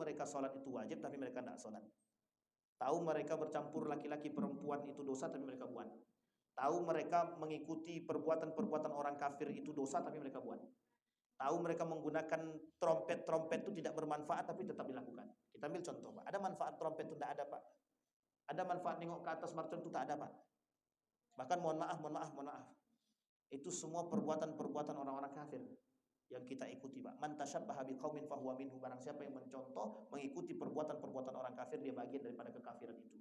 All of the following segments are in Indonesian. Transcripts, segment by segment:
mereka sholat itu wajib tapi mereka tidak sholat. Tahu mereka bercampur laki-laki perempuan itu dosa tapi mereka buat. Tahu mereka mengikuti perbuatan-perbuatan orang kafir itu dosa tapi mereka buat. Tahu mereka menggunakan trompet itu tidak bermanfaat tapi tetap dilakukan. Kita ambil contoh, Pak. Ada manfaat trompet itu tidak ada, Pak. Ada manfaat nengok ke atas mercon itu tak ada, Pak. Bahkan mohon maaf. Itu semua perbuatan-perbuatan orang-orang kafir yang kita ikuti, Pak. Man tasyabbaha biqaumin fahuwa minhum. Barang siapa yang mencontoh, mengikuti perbuatan-perbuatan orang kafir, dia bagian daripada kekafiran itu.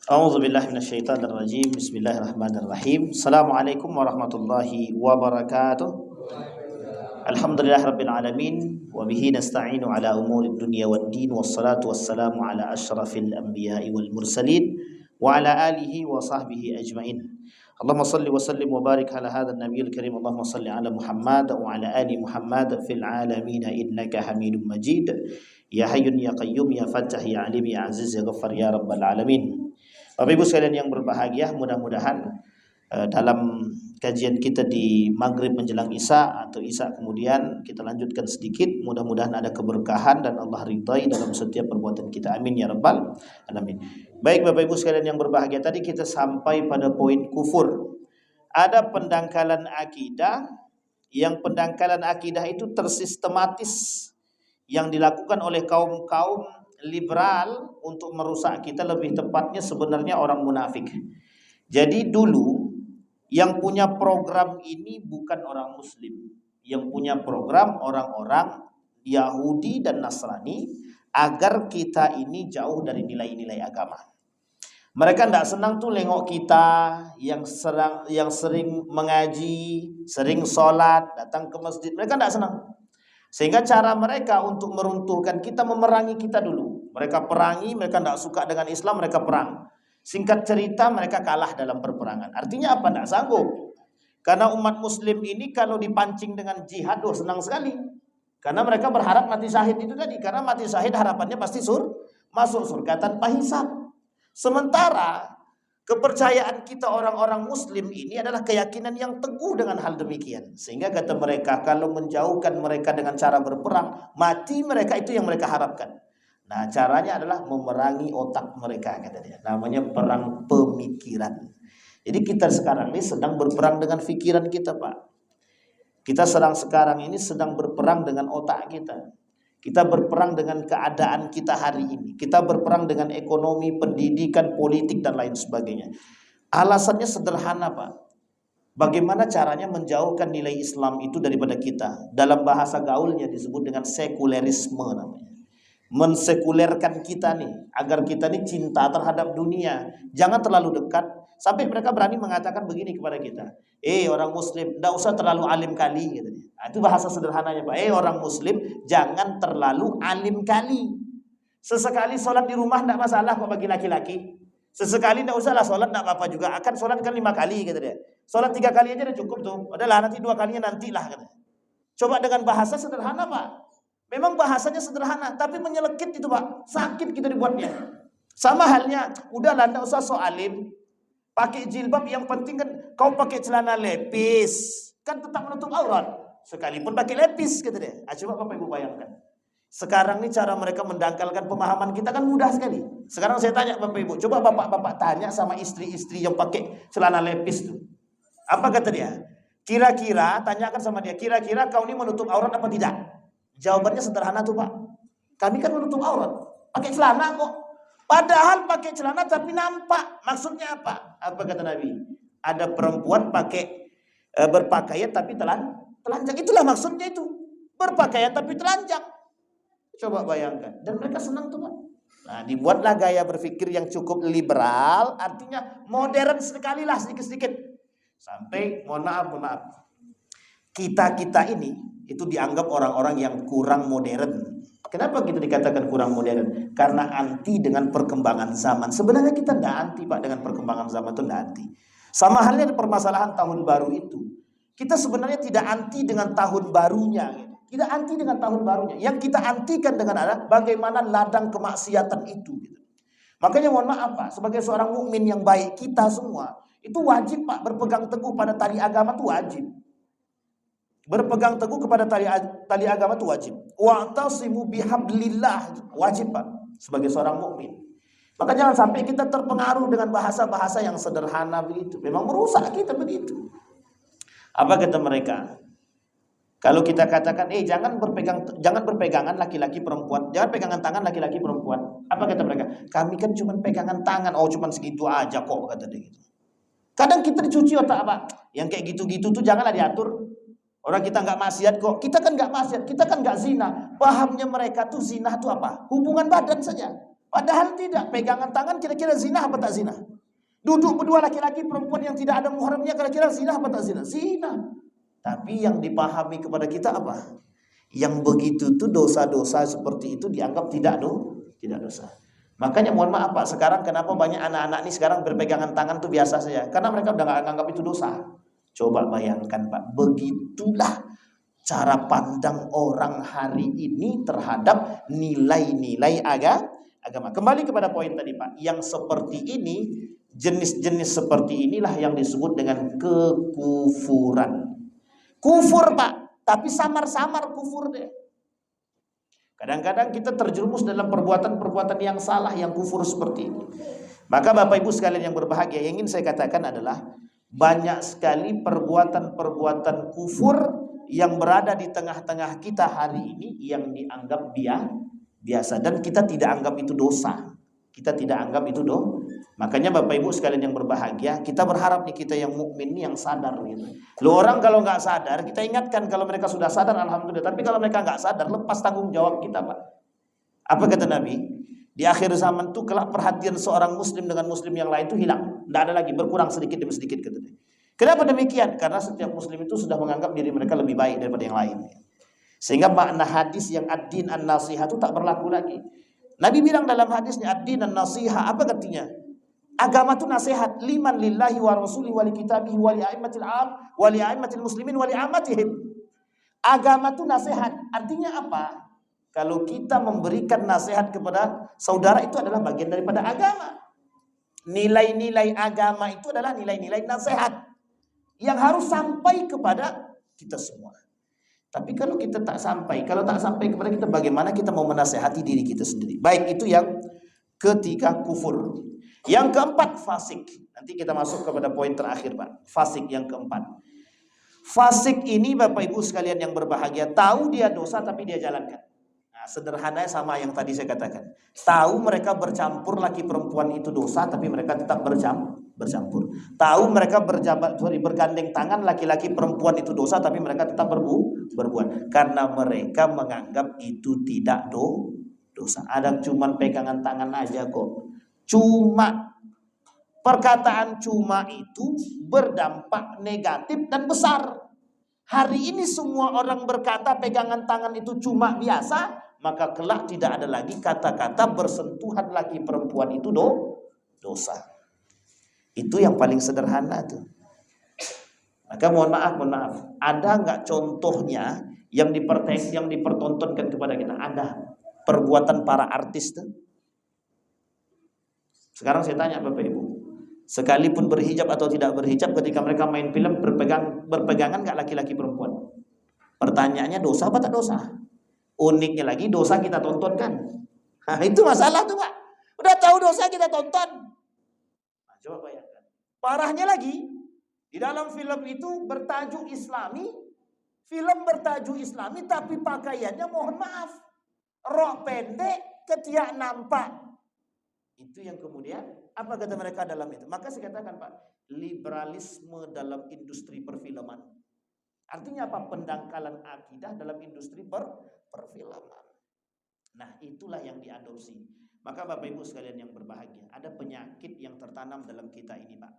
A'udzubillahi minasyaitonirrajim. Bismillahirrahmanirrahim. Assalamualaikum warahmatullahi wabarakatuh. Alhamdulillahirabbil alamin wa bihi nasta'inu ala umurid dunya waddin wassalatu wassalamu ala asyrafil anbiya'i wal mursalin wa ala alihi wa sahbihi ajmain. Allahumma salli wa sallim wa barik ala hadzal nabiyil karim. Allahumma salli ala Muhammad wa ala ali Muhammad fil alamin innaka Hamidum Majid. Ya Hayyun ya Qayyum ya Fattah ya Alim ya Aziz ya Ghaffar ya Rabbal alamin. Bapak Ibu sekalian yang berbahagia, mudah-mudahan dalam kajian kita di Maghrib menjelang Isya atau Isya kemudian kita lanjutkan sedikit, mudah-mudahan ada keberkahan dan Allah ridhai dalam setiap perbuatan kita. Amin ya Rabbal alamin. Baik Bapak Ibu sekalian yang berbahagia, tadi kita sampai pada poin kufur. Ada pendangkalan akidah, yang pendangkalan akidah itu tersistematis yang dilakukan oleh kaum-kaum liberal untuk merusak kita, lebih tepatnya sebenarnya orang munafik. Jadi dulu yang punya program ini bukan orang muslim, yang punya program orang-orang Yahudi dan Nasrani agar kita ini jauh dari nilai-nilai agama. Mereka tidak senang tuh nengok kita yang sering mengaji, sering sholat, datang ke masjid. Mereka tidak senang. Sehingga cara mereka untuk meruntuhkan kita, memerangi kita dulu. Mereka perangi, mereka tidak suka dengan Islam, mereka perang. Singkat cerita mereka kalah dalam perperangan. Artinya apa? Tidak sanggup. Karena umat muslim ini kalau dipancing dengan jihad, senang sekali. Karena mereka berharap mati syahid itu tadi. Karena mati syahid harapannya pasti masuk surga tanpa hisab. Sementara kepercayaan kita orang-orang muslim ini adalah keyakinan yang teguh dengan hal demikian. Sehingga kata mereka, kalau menjauhkan mereka dengan cara berperang, mati mereka itu yang mereka harapkan. Nah, caranya adalah memerangi otak mereka, kata dia. Namanya perang pemikiran. Jadi kita sekarang ini sedang berperang dengan pikiran kita, Pak. Kita sekarang ini sedang berperang dengan otak kita. Kita berperang dengan keadaan kita hari ini. Kita berperang dengan ekonomi, pendidikan, politik, dan lain sebagainya. Alasannya sederhana, Pak. Bagaimana caranya menjauhkan nilai Islam itu daripada kita? Dalam bahasa gaulnya disebut dengan sekulerisme namanya. Mensekulerkan kita nih, agar kita nih cinta terhadap dunia. Jangan terlalu dekat. Sampai mereka berani mengatakan begini kepada kita. Orang muslim, tidak usah terlalu alim kali. Gitu. Nah, itu bahasa sederhananya, Pak. Orang muslim, jangan terlalu alim kali. Sesekali sholat di rumah tidak masalah kok bagi laki-laki. Sesekali tidak usahlah sholat, tidak apa-apa juga. Akan sholat kan 5 kali, gitu dia. Sholat 3 kali aja udah cukup tuh. Udahlah nanti 2 kalinya nantilah. Gitu. Coba dengan bahasa sederhana, Pak. Memang bahasanya sederhana, tapi menyelekit itu, Pak. Sakit kita dibuatnya. Sama halnya, udahlah tidak usah so alim. Pakai jilbab, yang penting kan kau pakai celana lepis, kan tetap menutup aurat. Sekalipun pakai lepis, kata dia. Coba Bapak Ibu bayangkan. Sekarang ini cara mereka mendangkalkan pemahaman kita kan mudah sekali. Sekarang saya tanya Bapak Ibu, coba Bapak-bapak tanya sama istri-istri yang pakai celana lepis tuh. Apa kata dia? Kira-kira, tanyakan sama dia, kira-kira kau ini menutup aurat apa tidak? Jawabannya sederhana tuh, Pak. Kami kan menutup aurat, pakai celana kok. Padahal pakai celana tapi nampak. Maksudnya apa? Apa kata Nabi? Ada perempuan berpakaian tapi telanjang. Itulah maksudnya itu. Berpakaian tapi telanjang. Coba bayangkan. Dan mereka senang tuh, Pak. Nah, dibuatlah gaya berpikir yang cukup liberal. Artinya modern sekali lah, sedikit-sedikit. Sampai, mohon maaf. Kita ini itu dianggap orang-orang yang kurang modern. Kenapa kita dikatakan kurang modern? Karena anti dengan perkembangan zaman. Sebenarnya kita tidak anti, Pak, dengan perkembangan zaman itu tidak anti. Sama halnya dengan permasalahan tahun baru itu. Kita sebenarnya tidak anti dengan tahun barunya. Tidak anti dengan tahun barunya. Yang kita antikan dengan adalah bagaimana ladang kemaksiatan itu. Makanya mohon maaf Pak, sebagai seorang mukmin yang baik, kita semua itu wajib Pak berpegang teguh pada tali agama itu wajib. Berpegang teguh kepada tali agama itu wajib. Wa'tasimu bihablillah, wajib Pak sebagai seorang mukmin. Maka jangan sampai kita terpengaruh dengan bahasa-bahasa yang sederhana begitu. Memang merusak kita begitu. Apa kata mereka? Kalau kita katakan, jangan berpegangan laki-laki perempuan, jangan pegangan tangan laki-laki perempuan. Apa kata mereka? Kami kan cuma pegangan tangan, cuma segitu aja kok, kata dia gitu. Kadang kita dicuci otak Pak, yang kayak gitu-gitu tuh janganlah diatur. Orang kita nggak maksiat kok, kita kan nggak maksiat, kita kan nggak zina. Pahamnya mereka tuh zina tuh apa? Hubungan badan saja. Padahal tidak, pegangan tangan kira-kira zina apa tak zina? Duduk berdua laki-laki perempuan yang tidak ada muhramnya kira-kira zina apa tak zina? Zina. Tapi yang dipahami kepada kita apa? Yang begitu tuh dosa-dosa seperti itu dianggap tidak dosa. Makanya mohon maaf Pak, sekarang kenapa banyak anak-anak ini sekarang berpegangan tangan tuh biasa saja? Karena mereka udah nggak anggap itu dosa. Coba bayangkan Pak, begitulah cara pandang orang hari ini terhadap nilai-nilai agama. Kembali kepada poin tadi Pak, yang seperti ini, jenis-jenis seperti inilah yang disebut dengan kekufuran. Kufur Pak, tapi samar-samar kufur deh. Kadang-kadang kita terjerumus dalam perbuatan-perbuatan yang salah, yang kufur seperti ini. Maka Bapak Ibu sekalian yang berbahagia, yang ingin saya katakan adalah banyak sekali perbuatan-perbuatan kufur yang berada di tengah-tengah kita hari ini yang dianggap biasa dan kita tidak anggap itu dosa. Kita tidak anggap itu dosa. Makanya Bapak Ibu sekalian yang berbahagia, kita berharap nih kita yang mukmin nih yang sadar gitu. Lo orang kalau nggak sadar, kita ingatkan kalau mereka sudah sadar alhamdulillah. Tapi kalau mereka nggak sadar, lepas tanggung jawab kita Pak. Apa kata Nabi? Di akhir zaman itu kelak perhatian seorang muslim dengan muslim yang lain itu hilang. Tidak ada lagi, berkurang sedikit demi sedikit kata dia. Kenapa demikian? Karena setiap muslim itu sudah menganggap diri mereka lebih baik daripada yang lain. Sehingga makna hadis yang ad-din an-nasiha itu tak berlaku lagi. Nabi bilang dalam hadisnya ad-din an-nasiha, apa artinya? Agama itu nasihat liman lillahi wa rasuli wa li kitabihi wa li a'immatil am wa li a'immatil muslimin wa li amatihim. Agama itu nasihat. Artinya apa? Kalau kita memberikan nasihat kepada saudara itu adalah bagian daripada agama. Nilai-nilai agama itu adalah nilai-nilai nasihat yang harus sampai kepada kita semua. Tapi kalau kita tak sampai kepada kita, bagaimana kita mau menasehati diri kita sendiri? Baik, itu yang ketiga, kufur. Yang keempat, fasik. Nanti kita masuk kepada poin terakhir Pak. Fasik yang keempat. Fasik ini Bapak Ibu sekalian yang berbahagia, tahu dia dosa tapi dia jalankan. Nah, sederhananya sama yang tadi saya katakan. Tahu mereka bercampur laki perempuan itu dosa, tapi mereka tetap bercampur. Tahu mereka bergandeng tangan laki-laki perempuan itu dosa, tapi mereka tetap berbuat. Karena mereka menganggap itu tidak dosa. Ada cuman pegangan tangan aja kok. Cuma perkataan cuma itu berdampak negatif dan besar. Hari ini semua orang berkata pegangan tangan itu cuma biasa, maka kelak tidak ada lagi kata-kata bersentuhan laki perempuan itu dosa. Itu yang paling sederhana tuh. Maka mohon maaf, ada nggak contohnya yang dipertontonkan kepada kita? Ada perbuatan para artis tuh. Sekarang saya tanya Bapak Ibu, sekalipun berhijab atau tidak berhijab, ketika mereka main film berpegangan nggak laki-laki perempuan? Pertanyaannya dosa apa tak dosa? Uniknya lagi dosa kita tontonkan. Nah, itu masalah tuh Pak. Udah tahu dosa kita tonton. Nah, coba bayangkan. Parahnya lagi, di dalam film itu bertajuk Islami, tapi pakaiannya mohon maaf, rok pendek, ketiak nampak. Itu yang kemudian apa kata mereka dalam itu? Maka saya katakan Pak, liberalisme dalam industri perfilman. Artinya apa? Pendangkalan akidah dalam industri perfilman. Nah, itulah yang diadopsi. Maka Bapak Ibu sekalian yang berbahagia, ada penyakit yang tertanam dalam kita ini Pak.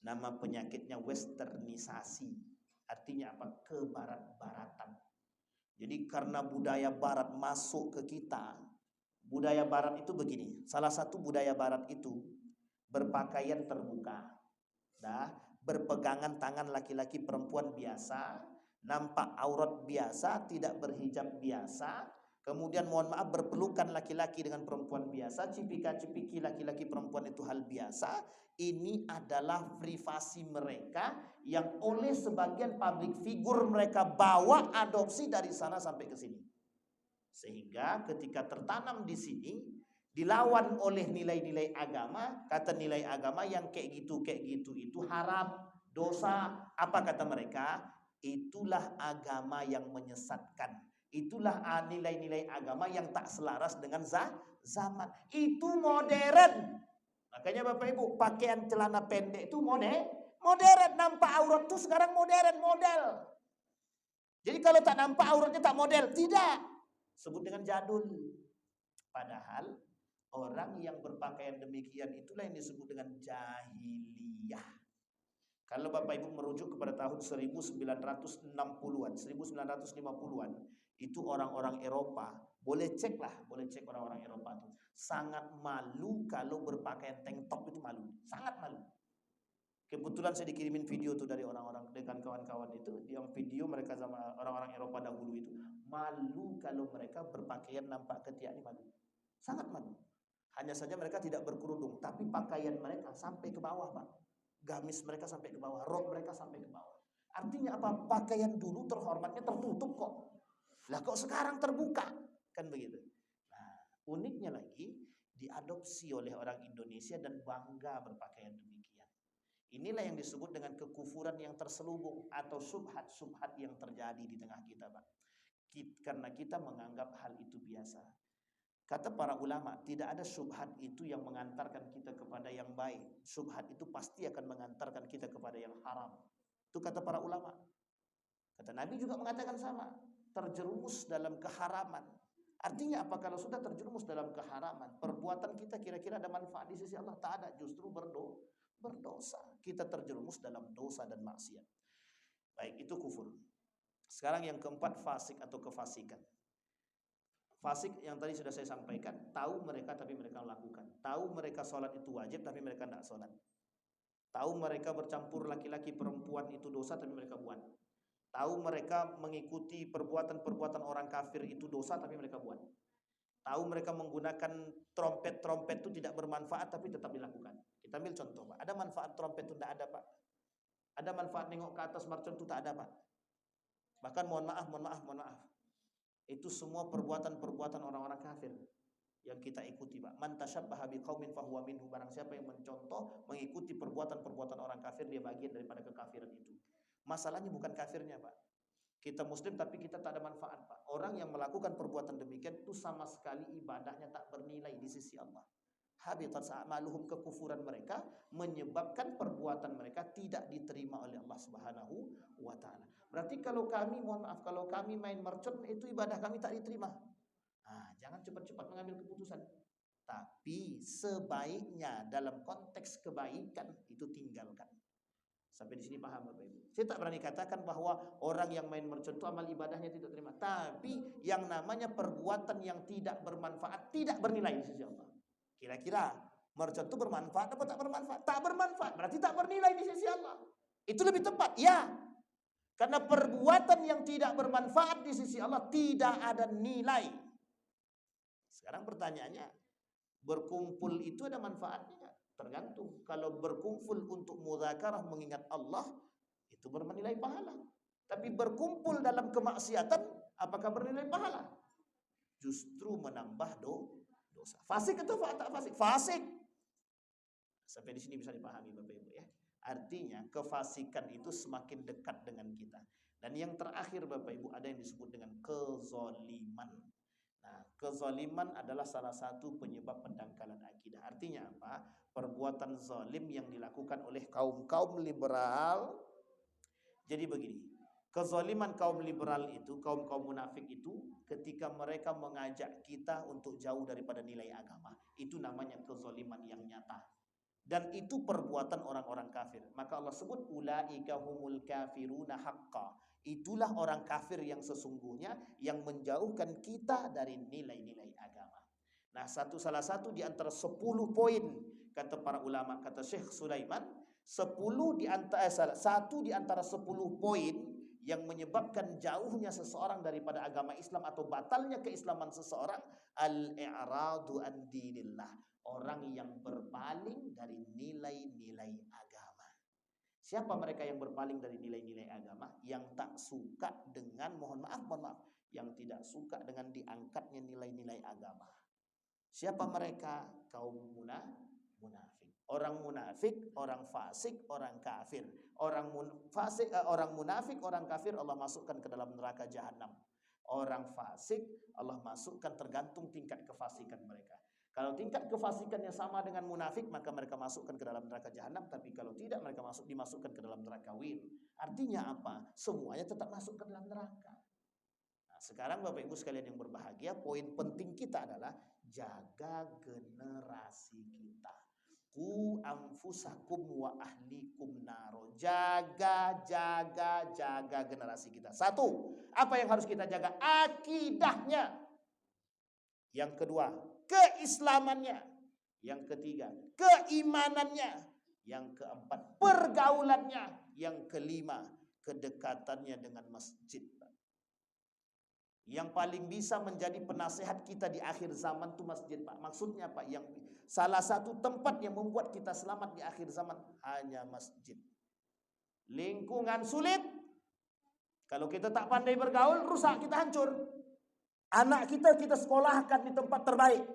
Nama penyakitnya westernisasi. Artinya apa? Kebarat-baratan. Jadi karena budaya barat masuk ke kita, budaya barat itu begini. Salah satu budaya barat itu berpakaian terbuka. Nah, berpegangan tangan laki-laki perempuan biasa, nampak aurat biasa, tidak berhijab biasa. Kemudian mohon maaf berpelukan laki-laki dengan perempuan biasa, cipika-cipiki laki-laki perempuan itu hal biasa. Ini adalah privasi mereka yang oleh sebagian public figure mereka bawa adopsi dari sana sampai ke sini. Sehingga ketika tertanam di sini dilawan oleh nilai-nilai agama, kata nilai agama yang kayak gitu itu haram, dosa. Apa kata mereka? Itulah agama yang menyesatkan. Itulah nilai-nilai agama yang tak selaras dengan zaman. Itu modern. Makanya Bapak Ibu, pakaian celana pendek itu modern. Nampak aurat itu sekarang model. Jadi kalau tak nampak auratnya tak model, tidak. Sebut dengan jadul. Padahal orang yang berpakaian demikian itulah yang disebut dengan jahiliyah. Kalau Bapak Ibu merujuk kepada tahun 1960-an, 1950-an, itu orang-orang Eropa, boleh cek orang-orang Eropa itu sangat malu kalau berpakaian tank top, itu malu, sangat malu. Kebetulan saya dikirimin video tuh dari orang-orang dengan kawan-kawan itu, yang video mereka sama orang-orang Eropa dahulu itu malu kalau mereka berpakaian nampak ketiak, ini malu, sangat malu. Hanya saja mereka tidak berkerudung, tapi pakaian mereka sampai ke bawah, Pak. Gamis mereka sampai ke bawah, rok mereka sampai ke bawah. Artinya apa? Pakaian dulu terhormatnya tertutup kok. Lah kok sekarang terbuka? Kan begitu. Nah, uniknya lagi diadopsi oleh orang Indonesia dan bangga berpakaian demikian. Inilah yang disebut dengan kekufuran yang terselubung atau subhat yang terjadi di tengah kita, Pak. Karena kita menganggap hal itu biasa. Kata para ulama, tidak ada syubhat itu yang mengantarkan kita kepada yang baik. Syubhat itu pasti akan mengantarkan kita kepada yang haram. Itu kata para ulama. Kata Nabi juga mengatakan sama. Terjerumus dalam keharaman. Artinya apa? Kalau sudah terjerumus dalam keharaman, perbuatan kita kira-kira ada manfaat di sisi Allah? Tak ada, justru berdosa. Kita terjerumus dalam dosa dan maksiat. Baik, itu kufur. Sekarang yang keempat, fasik atau kefasikan. Fasik yang tadi sudah saya sampaikan, tahu mereka tapi mereka lakukan. Tahu mereka sholat itu wajib tapi mereka tidak sholat. Tahu mereka bercampur laki-laki perempuan itu dosa tapi mereka buat. Tahu mereka mengikuti perbuatan-perbuatan orang kafir itu dosa tapi mereka buat. Tahu mereka menggunakan trompet itu tidak bermanfaat tapi tetap dilakukan. Kita ambil contoh, Pak. Ada manfaat trompet itu tidak ada, Pak. Ada manfaat nengok ke atas mercon itu tak ada, Pak. Bahkan mohon maaf. Itu semua perbuatan-perbuatan orang-orang kafir yang kita ikuti, Pak. Man tasyabbaha biqaumin fahuwa minhum. Barang siapa yang mencontoh, mengikuti perbuatan-perbuatan orang kafir, dia bagian daripada kekafiran itu. Masalahnya bukan kafirnya, Pak. Kita muslim tapi kita tak ada manfaat, Pak. Orang yang melakukan perbuatan demikian itu sama sekali ibadahnya tak bernilai di sisi Allah. Habitat a'maluhum, kekufuran mereka menyebabkan perbuatan mereka tidak diterima oleh Allah Subhanahu wa taala. Berarti kalau kami, mohon maaf, kalau kami main mercon itu ibadah kami tak diterima. Jangan cepat-cepat mengambil keputusan. Tapi sebaiknya dalam konteks kebaikan itu tinggalkan. Sampai di sini paham Bapak Ibu? Saya tak berani katakan bahwa orang yang main mercon itu amal ibadahnya tidak terima. Tapi yang namanya perbuatan yang tidak bermanfaat, tidak bernilai di sisi Allah. Kira-kira mercon itu bermanfaat atau tak bermanfaat? Tak bermanfaat, berarti tak bernilai di sisi Allah. Itu lebih tepat, ya. Karena perbuatan yang tidak bermanfaat di sisi Allah tidak ada nilai. Sekarang pertanyaannya, berkumpul itu ada manfaatnya nggak? Tergantung. Kalau berkumpul untuk mudzakarah mengingat Allah, itu bernilai pahala. Tapi berkumpul dalam kemaksiatan, apakah bernilai pahala? Justru menambah dosa. Fasik atau tak fasik? Fasik. Sampai di sini bisa dipahami Bapak Ibu ya. Artinya kefasikan itu semakin dekat dengan kita. Dan yang terakhir Bapak Ibu ada yang disebut dengan kezaliman. Nah, kezaliman adalah salah satu penyebab pendangkalan akidah. Artinya apa? Perbuatan zalim yang dilakukan oleh kaum-kaum liberal. Jadi begini, kezaliman kaum liberal itu, kaum-kaum munafik itu, ketika mereka mengajak kita untuk jauh daripada nilai agama, itu namanya kezaliman yang nyata. Dan itu perbuatan orang-orang kafir. Maka Allah sebut ulaika humul kafiruna haqqa. Itulah orang kafir yang sesungguhnya yang menjauhkan kita dari nilai-nilai agama. Nah, salah satu di antara 10 poin kata para ulama, kata Syekh Sulaiman, satu di antara 10 poin yang menyebabkan jauhnya seseorang daripada agama Islam atau batalnya keislaman seseorang, al-i'radu an dinillah, orang yang berpaling dari nilai-nilai agama. Siapa mereka yang berpaling dari nilai-nilai agama? Yang tak suka dengan, mohon maaf, yang tidak suka dengan diangkatnya nilai-nilai agama. Siapa mereka? Kaum munafik. Orang munafik, orang fasik, orang kafir. Orang munafik, orang kafir Allah masukkan ke dalam neraka jahanam. Orang fasik Allah masukkan, tergantung tingkat kefasikan mereka. Kalau tingkat kefasikannya sama dengan munafik, maka mereka masukkan ke dalam neraka jahanam. Tapi kalau tidak, mereka dimasukkan ke dalam neraka wir. Artinya apa? Semuanya tetap masuk ke dalam neraka. Sekarang Bapak Ibu sekalian yang berbahagia, poin penting kita adalah jaga generasi kita. Ku anfusakum wa ahlikum naro. Jaga generasi kita. Satu, apa yang harus kita jaga? Akidahnya. Yang kedua, keislamannya. Yang ketiga, keimanannya. Yang keempat, pergaulannya. Yang kelima, kedekatannya dengan masjid. Yang paling bisa menjadi penasehat kita di akhir zaman itu masjid, Pak. Maksudnya Pak, yang salah satu tempat yang membuat kita selamat di akhir zaman hanya masjid. Lingkungan sulit. Kalau kita tak pandai bergaul, rusak, kita hancur. Anak kita sekolahkan di tempat terbaik.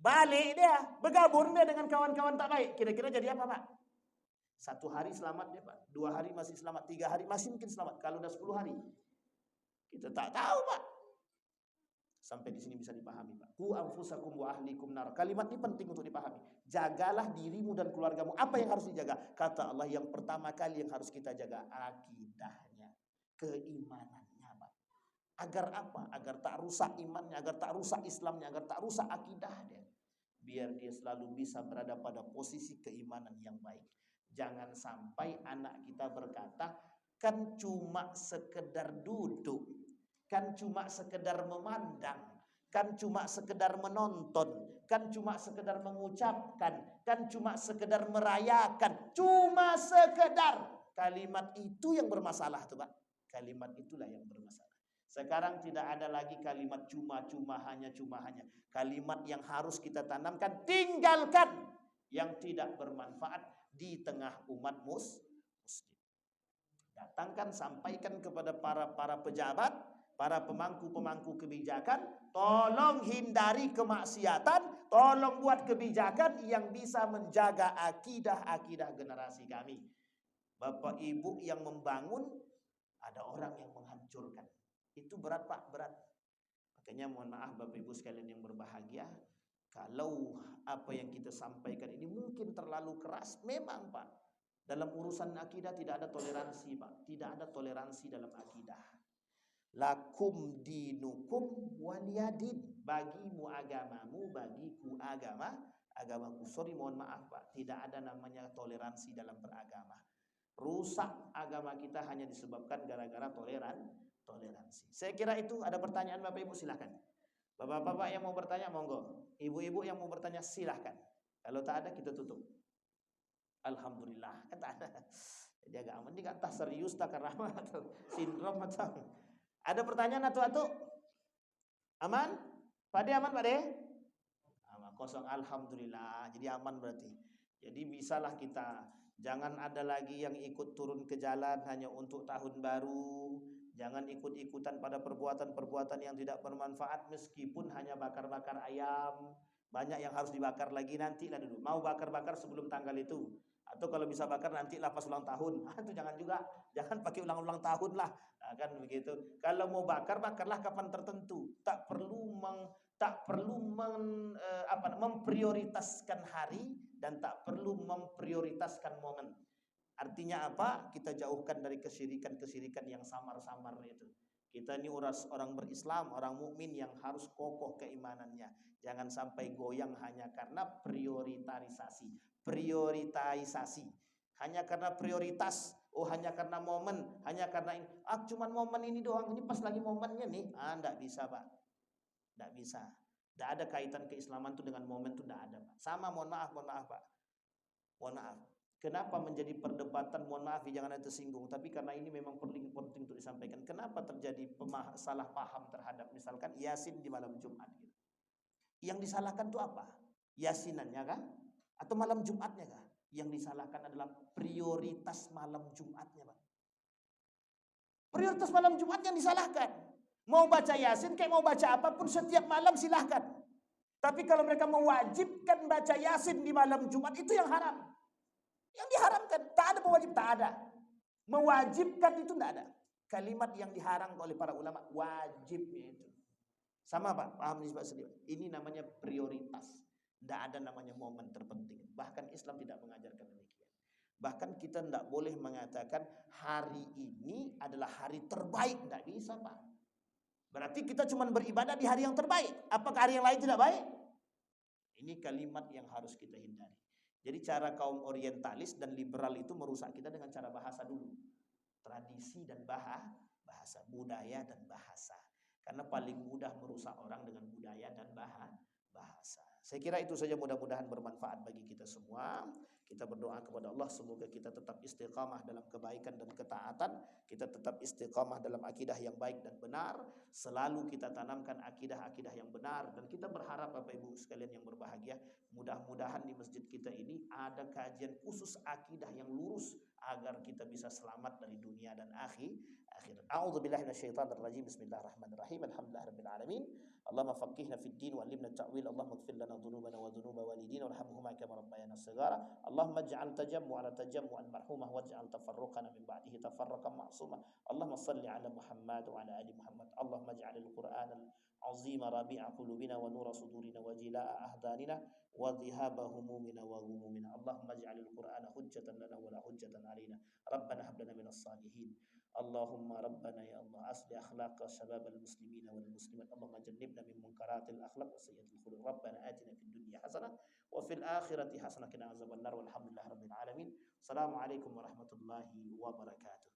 Balik dia, bergabung dia dengan kawan-kawan tak baik. Kira-kira jadi apa, Pak? 1 hari selamat dia, Pak. 2 hari masih selamat. 3 hari masih mungkin selamat. Kalau udah 10 hari, kita tak tahu, Pak. Sampai di sini bisa dipahami, Pak. Ku anfusakum wa ahlikum nar. Kalimat ini penting untuk dipahami. Jagalah dirimu dan keluargamu. Apa yang harus dijaga? Kata Allah, yang pertama kali yang harus kita jaga akidahnya, keimanannya, Pak. Agar apa? Agar tak rusak imannya, agar tak rusak Islamnya, agar tak rusak akidahnya. Biar dia selalu bisa berada pada posisi keimanan yang baik. Jangan sampai anak kita berkata, kan cuma sekedar duduk, kan cuma sekedar memandang, kan cuma sekedar menonton, kan cuma sekedar mengucapkan, kan cuma sekedar merayakan, cuma sekedar. Kalimat itu yang bermasalah tuh, Pak. Kalimat itulah yang bermasalah. Sekarang tidak ada lagi kalimat cuma-cuma, hanya. Kalimat yang harus kita tanamkan, tinggalkan yang tidak bermanfaat di tengah umat muslim. Datangkan, sampaikan kepada para pejabat, para pemangku kebijakan, tolong hindari kemaksiatan, tolong buat kebijakan yang bisa menjaga akidah generasi kami. Bapak Ibu yang membangun, ada orang yang menghancurkan. Itu berat, Pak, berat. Makanya mohon maaf Bapak Ibu sekalian yang berbahagia, kalau apa yang kita sampaikan ini mungkin terlalu keras, memang, Pak. Dalam urusan akidah tidak ada toleransi, Pak. Tidak ada toleransi dalam akidah. Lakum dinukum waliyadin. Bagimu agamamu, bagiku agamaku. Sorry, mohon maaf, Pak. Tidak ada namanya toleransi dalam beragama. Rusak agama kita hanya disebabkan gara-gara toleransi. Saya kira itu. Ada pertanyaan Bapak Ibu, silakan. Bapak-bapak yang mau bertanya monggo. Ibu-ibu yang mau bertanya silahkan. Kalau tak ada kita tutup. Alhamdulillah, kan tak ada. Jadi agak aman. Ini kan tak serius, tak karama atau sindrom atau. Ada pertanyaan atau? Aman? Pak De, aman Pak De? Aman, kosong. Alhamdulillah. Jadi aman berarti. Jadi bisalah kita. Jangan ada lagi yang ikut turun ke jalan hanya untuk tahun baru. Jangan ikut-ikutan pada perbuatan-perbuatan yang tidak bermanfaat meskipun hanya bakar-bakar ayam. Banyak yang harus dibakar lagi, nantilah dulu. Mau bakar-bakar sebelum tanggal itu. Atau kalau bisa bakar nantilah pas ulang tahun. Itu jangan juga. Jangan pakai ulang-ulang tahun lah. Nah, kan begitu. Kalau mau bakar, bakarlah kapan tertentu. Tak perlu memprioritaskan hari dan tak perlu memprioritaskan momen. Artinya apa? Kita jauhkan dari kesyirikan yang samar-samar itu. Kita ini orang berislam, orang mukmin yang harus kokoh keimanannya. Jangan sampai goyang hanya karena prioritisasi. Hanya karena prioritas, hanya karena momen, hanya karena ini. Cuman momen ini doang, ini pas lagi momennya nih. Enggak bisa, Pak. Enggak bisa. Enggak ada kaitan keislaman itu dengan momen itu, enggak ada, Pak. Sama, mohon maaf, Pak. Mohon maaf. Kenapa menjadi perdebatan? Mohon maaf jangan ada tersinggung, tapi karena ini memang penting untuk disampaikan. Kenapa terjadi salah paham terhadap misalkan Yasin di malam Jumat gitu. Yang disalahkan itu apa? Yasinannya kah? Atau malam Jumatnya kah? Yang disalahkan adalah prioritas malam Jumatnya, Pak. Prioritas malam Jumat yang disalahkan. Mau baca Yasin kayak mau baca apapun setiap malam silahkan. Tapi kalau mereka mewajibkan baca Yasin di malam Jumat itu yang haram. Yang diharamkan, tak ada pewajib, tak ada. Mewajibkan itu tidak ada. Kalimat yang diharamkan oleh para ulama, wajibnya itu. Sama Pak, paham nisbah sendiri. Ini namanya prioritas. Tidak ada namanya momen terpenting. Bahkan Islam tidak mengajarkan demikian. Bahkan kita tidak boleh mengatakan hari ini adalah hari terbaik. Tidak bisa Pak. Berarti kita cuma beribadah di hari yang terbaik. Apakah hari yang lain tidak baik? Ini kalimat yang harus kita hindari. Jadi cara kaum orientalis dan liberal itu merusak kita dengan cara bahasa dulu. Tradisi dan bahasa, budaya dan bahasa. Karena paling mudah merusak orang dengan budaya dan bahasa. Saya kira itu saja, mudah-mudahan bermanfaat bagi kita semua. Kita berdoa kepada Allah semoga kita tetap istiqamah dalam kebaikan dan ketaatan. Kita tetap istiqamah dalam akidah yang baik dan benar. Selalu kita tanamkan akidah-akidah yang benar. Dan kita berharap Bapak Ibu sekalian yang berbahagia, mudah-mudahan di masjid kita ini ada kajian khusus akidah yang lurus agar kita bisa selamat dari dunia dan akhirat. A'udzubillahi minasyaitonir rajim. Bismillahirrahmanirrahim. Alhamdulillahirabbil alamin. Allahumma faqihna fid din wa 'allimna at-ta'wil. Allahumma ighfir lana dhunubana wa dhunuba walidina warhamhuma kama rabbayana shighara. Allahumma ij'al tajammu'ana tajammu'an marhumah waj'al tafarruqana min ba'dihi tafarruqan ma'sumah. Allahumma shalli 'ala Muhammad wa 'ala ali Muhammad. Allahumma ij'alil Qur'anal 'azima rabi'a qulubina wa nura sudurina wa jilaa'a ahdanina wa dhihaba humumina wa ghumumina. Allahumma ij'alil Qur'ana hujjatan lana wa la hujjatan 'alaina. Rabbana hab lana minas salihin. Allahumma rabbana ya Allah asli akhlaqa syababal muslimina wal muslimat. Allahumma jannibna min munkaratil akhlaq wa sayyiatil khuluq. Rabbana atina fid dunya hasanah wa fil akhirati hasanah qina azabannar. Walhamdulillahirabbil alamin. Assalamualaikum warahmatullahi wabarakatuh.